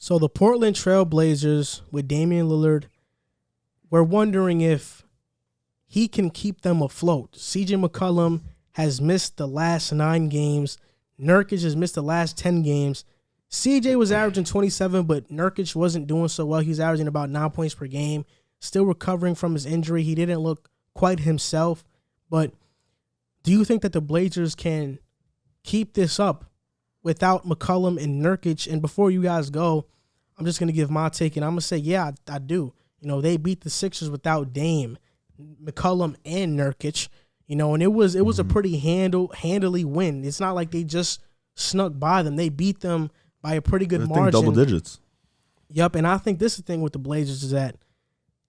So the Portland Trail Blazers with Damian Lillard, we're wondering if he can keep them afloat. CJ McCollum has missed the last 9 games. Nurkic has missed the last 10 games. CJ was averaging 27, but Nurkic wasn't doing so well. He was averaging about 9 points per game, still recovering from his injury. He didn't look quite himself. But do you think that the Blazers can keep this up without McCollum and Nurkic? And before you guys go, I'm just going to give my take, and I'm going to say, yeah, I do. You know, they beat the Sixers without Dame, McCollum, and Nurkic. You know, and it was a pretty handily win. It's not like they just snuck by them. They beat them by a pretty good margin. Double digits. Yep, and I think this is the thing with the Blazers is that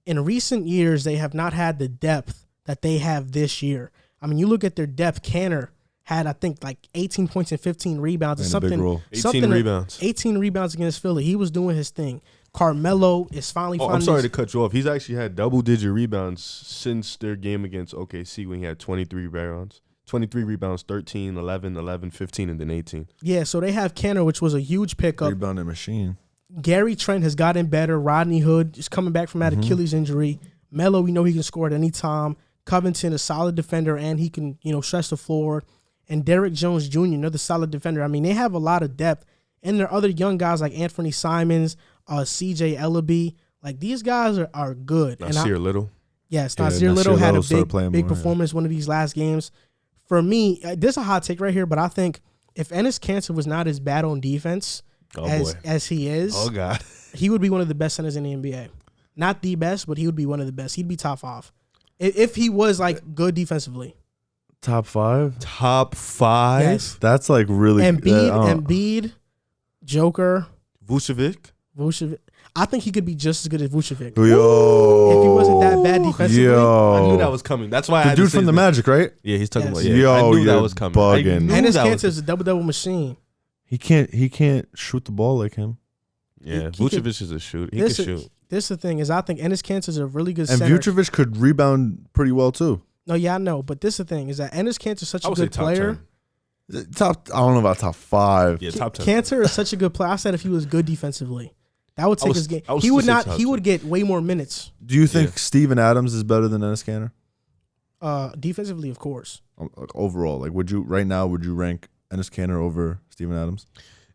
in recent years they have not had the depth that they have this year. I mean, you look at their depth. Canner had, I think, like 18 points and 15 rebounds. And a big role. 18 rebounds. 18 rebounds against Philly. He was doing his thing. Carmelo is finally I'm sorry to cut you off. He's actually had double-digit rebounds since their game against OKC when he had 23 rebounds. 23 rebounds, 13, 11, 11, 15, and then 18. Yeah, so they have Canner, which was a huge pickup. Rebounding machine. Gary Trent has gotten better. Rodney Hood is coming back from that Achilles injury. Melo, we know he can score at any time. Covington, a solid defender, and he can, stretch the floor. And Derrick Jones Jr., another solid defender. I mean, they have a lot of depth. And there are other young guys like Anthony Simons, CJ Ellaby. Like, these guys are good. Nasir Little. Yes, Nasir Little had a big performance one of these last games. For me, this is a hot take right here, but I think if Enes Kanter was not as bad on defense as he is, God, he would be one of the best centers in the NBA. Not the best, but he would be one of the best. He'd be top 5 if he was like good defensively. Top 5? Top 5? Yes. That's like really Embiid, Joker, Vucevic. I think he could be just as good as Vucevic. Yo. If he wasn't that bad defensively. Yo. I knew that was coming. That's why I had the dude to say from the Magic, right? Yeah, he's talking Yes. about. Yeah, Yo, I knew that was coming. bugging. And his cancer is a double machine. He can't shoot the ball like him. Yeah, He Vucevic is a shooter. He can shoot. This is the thing is I think Enes Kanter is a really good And center. Vucevic could rebound pretty well too. No, yeah, I know, but this is the thing is that Enes Kanter is such I a would say good top player. 10. I don't know about top 5. Yeah, top 10. Cantor is such a good player. I said if he was good defensively, that would take his game. I He would still not. say top He 10. would get way more minutes. Do you think Steven Adams is better than Enes Kanter? Defensively, of course. Overall, like would you rank Enes Kanter over Steven Adams?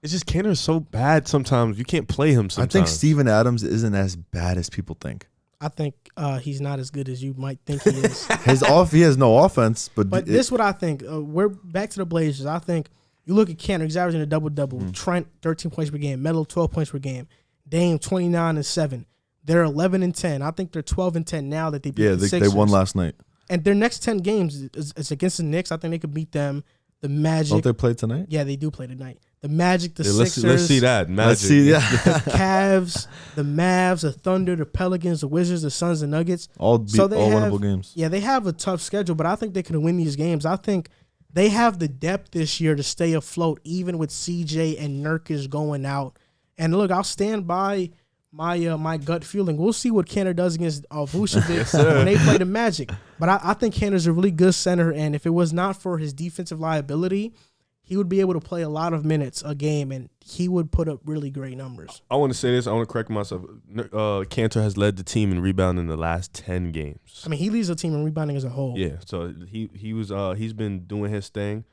It's just Kanter is so bad sometimes. You can't play him sometimes. I think Steven Adams isn't as bad as people think. I think he's not as good as you might think he is. He has no offense, but this is what I think. We're back to the Blazers. I think you look at Kanter, he's averaging a double-double. Trent, 13 points per game. Melo, 12 points per game. Dame, 29-7. They're 11-10. I think they're 12-10 now that they beat the Sixers. They won last night. And their next 10 games is against the Knicks. I think they could beat them. The Magic. Don't they play tonight? Yeah, they do play tonight. The Magic, the Sixers. Sixers. Let's see that. Magic. Let's see that. The Cavs, the Mavs, the Thunder, the Pelicans, the Wizards, the Suns, the Nuggets. All winnable games. Yeah, they have a tough schedule, but I think they can win these games. I think they have the depth this year to stay afloat, even with CJ and Nurkic going out. And look, I'll stand by my gut feeling. We'll see what Kanter does against Vucevic when they play the Magic. But I think Kanter's a really good center, and if it was not for his defensive liability, he would be able to play a lot of minutes a game, and he would put up really great numbers. I want to say this. I want to correct myself. Kanter has led the team in rebounding in the last 10 games. I mean, he leads the team in rebounding as a whole. Yeah, so he's been doing his thing.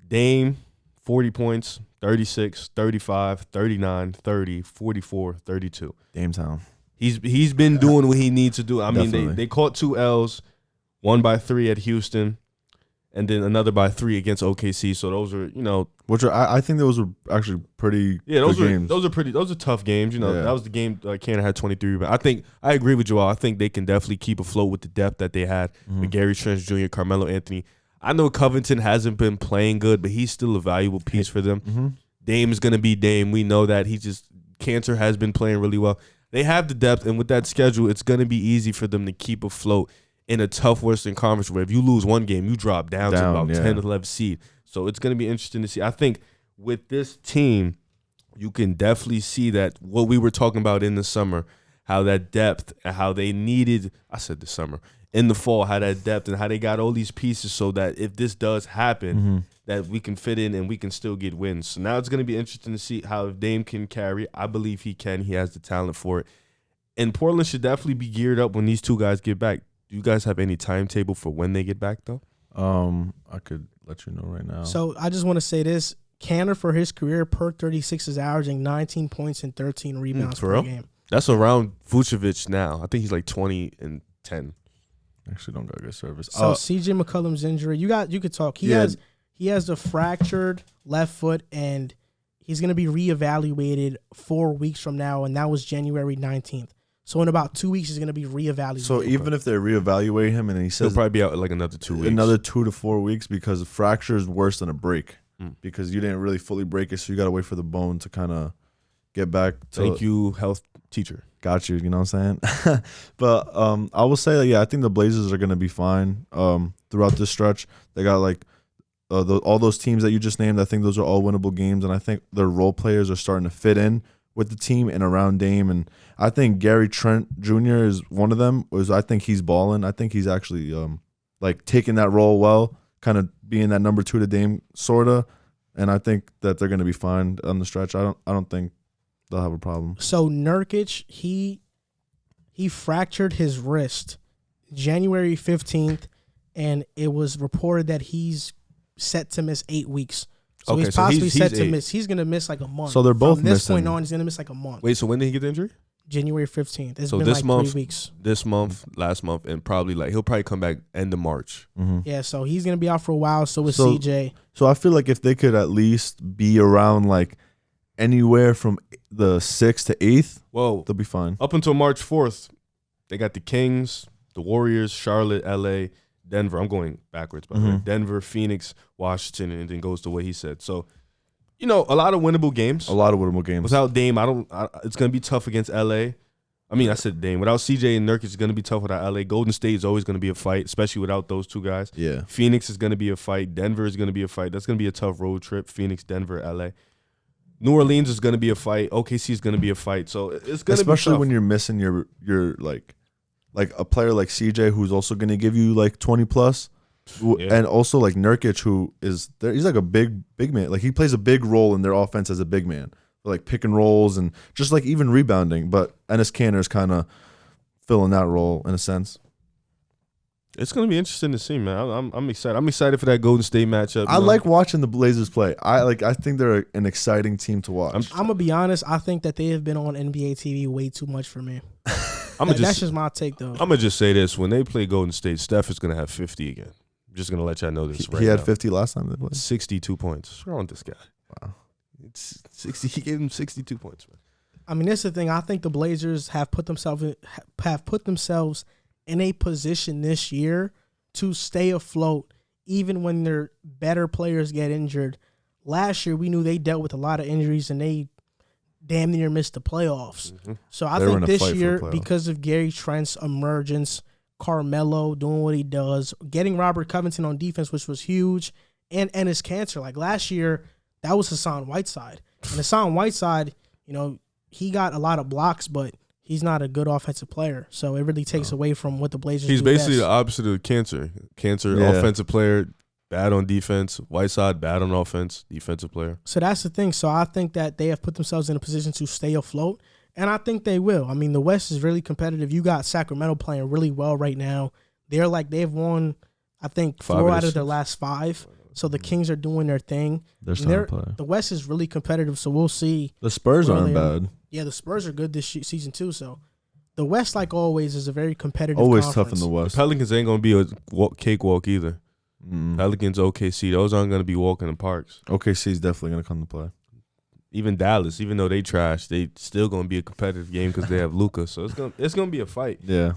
Dame, 40 points, 36, 35, 39, 30, 44, 32. Dame time. He's been doing what he needs to do. I Definitely. mean, they caught 2 L's, one by 3 at Houston, and then another by 3 against OKC. So those are, which I think those were actually pretty those good are games. those are tough games. Yeah. That was the game Kanter had 23 rebounds. I agree with you all. I think they can definitely keep afloat with the depth that they had with Gary Trent Jr., Carmelo Anthony. I know Covington hasn't been playing good, but he's still a valuable piece for them. Dame is going to be Dame. We know that. Kanter has been playing really well. They have the depth, and with that schedule, it's going to be easy for them to keep afloat in a tough Western Conference where if you lose one game, you drop down to about 10th, 11th seed. So it's going to be interesting to see. I think with this team, you can definitely see that what we were talking about in the summer, how that depth and how they needed, I said the summer, in the fall, how that depth and how they got all these pieces so that if this does happen, that we can fit in and we can still get wins. So now it's going to be interesting to see how Dame can carry. I believe he can. He has the talent for it. And Portland should definitely be geared up when these two guys get back. Do you guys have any timetable for when they get back, though? I could let you know right now. So I just want to say this. Kanter, for his career, per 36 is averaging 19 points and 13 rebounds per game. That's around Vucevic now. I think he's like 20 and 10. Actually, don't got good service. So CJ McCollum's injury, you could talk. He has a fractured left foot, and he's going to be reevaluated 4 weeks from now, and that was January 19th. So in about 2 weeks, he's going to be reevaluated. So even if they reevaluate him and he says he'll probably be out like another 2 weeks. Another 2 to 4 weeks, because a fracture is worse than a break because you didn't really fully break it, so you got to wait for the bone to kind of get back to. Thank you, health teacher. Got you, you know what I'm saying? But I will say that, I think the Blazers are going to be fine throughout this stretch. They got like all those teams that you just named. I think those are all winnable games, and I think their role players are starting to fit in with the team and around Dame. And I think Gary Trent Jr. is one of them. I think he's balling. I think he's actually like taking that role well, kind of being that number 2 to Dame, sorta. And I think that they're going to be fine on the stretch. I don't think they'll have a problem. So Nurkic, he fractured his wrist January 15th, and it was reported that he's set to miss 8 weeks. So he's possibly set to miss. He's going to miss like a month. So they're both From this missing. point on, he's going to miss like a month. Wait, so when did he get the injury? January 15th. It's So been this like month, 3 weeks. This month, last month, and probably he'll probably come back end of March. Mm-hmm. Yeah, so he's going to be out for a while. So is CJ. So I feel like if they could at least be around like anywhere from the 6th to 8th, Well, they'll be fine. up until March 4th, they got the Kings, the Warriors, Charlotte, LA, Denver. I'm going backwards, by the way. Denver, Phoenix, Washington, and then goes to what he said. So, a lot of winnable games. A lot of winnable games. Without Dame, it's going to be tough against LA. I mean, I said Dame. Without CJ and Nurkic, it's going to be tough without LA. Golden State is always going to be a fight, especially without those two guys. Yeah. Phoenix is going to be a fight. Denver is going to be a fight. That's going to be a tough road trip. Phoenix, Denver, LA. New Orleans is going to be a fight. OKC is going to be a fight. So it's going to be tough. Especially when you're missing your like a player like CJ, who's also going to give you like 20 plus. Yeah. And also like Nurkic, who is there, he's like a big man. Like he plays a big role in their offense as a big man, like pick and rolls and just like even rebounding. But Enes Kanter is kind of filling that role in a sense. It's going to be interesting to see, man. I'm excited. I'm excited for that Golden State matchup. I like watching the Blazers play. I think they're an exciting team to watch. I'm gonna be honest. I think that they have been on NBA TV way too much for me. That's just my take, though. I'm gonna just say this: when they play Golden State, Steph is gonna have 50 again. I'm just gonna let y'all know this. He had 50 last time they played. 62 points. What's wrong with this guy? Wow, it's 60. He gave him 62 points, man. I mean, that's the thing. I think the Blazers have put themselves in a position this year to stay afloat, even when their better players get injured. Last year, we knew they dealt with a lot of injuries, and they damn near missed the playoffs. Mm-hmm. So I think this year, because of Gary Trent's emergence, Carmelo doing what he does, getting Robert Covington on defense, which was huge, and Enes Kanter. Like last year, that was Hassan Whiteside. And Hassan Whiteside, he got a lot of blocks, but he's not a good offensive player. So it really takes away from what the Blazers He's do basically best. the opposite of Kanter. Kanter, offensive player, bad on defense. Whiteside, bad on offense, defensive player. So that's the thing. So I think that they have put themselves in a position to stay afloat, and I think they will. I mean, the West is really competitive. You got Sacramento playing really well right now. They've won, I think, 4 out of their last 5. So the Kings are doing their thing. The West is really competitive, so we'll see. The Spurs aren't bad. Yeah, the Spurs are good this season too. So the West, like always, is a very competitive always conference. Tough in the West. The Pelicans ain't going to be a cakewalk either. Pelicans, OKC, those aren't going to be walking in parks. OKC is definitely going to come to play. Even Dallas, even though they trash, they still going to be a competitive game because they have Luka. So it's going to be a fight. Yeah.